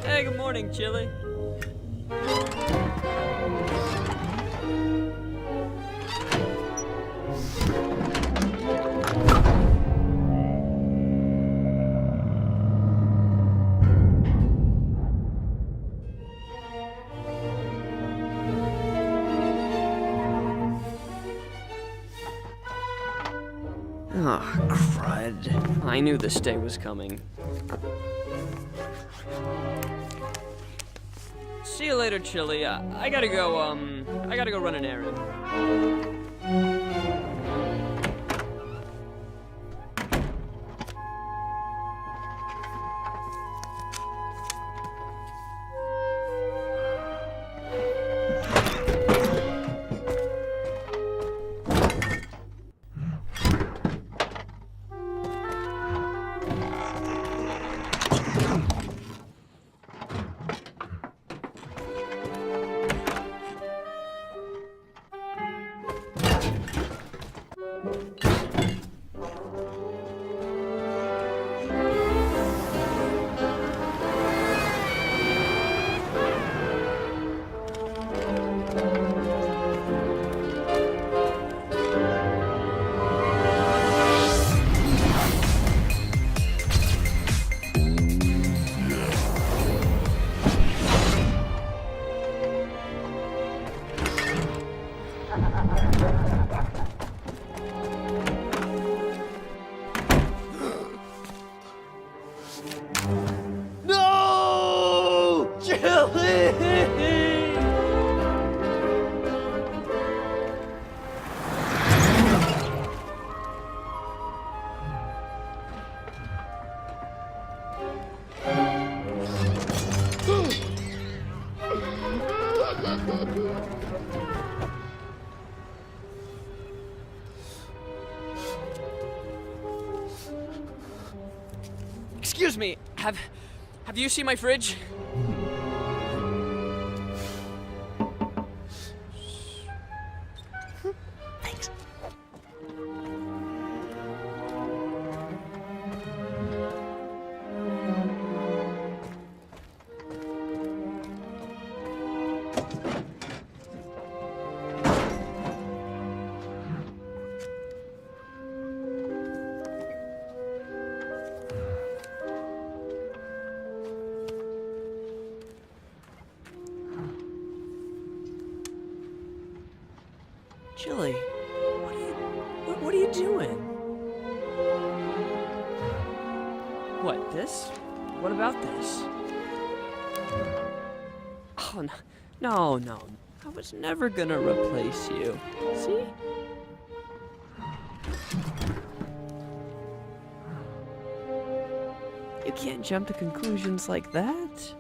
Hey, good morning, Chili. Oh, crud. I knew this day was coming. See you later, Chili. I gotta go run an errand. No! Chili! Excuse me, have you seen my fridge? Thanks. Chili, what are you doing? What, this? What about this? Oh, no. I was never gonna replace you. See? You can't jump to conclusions like that.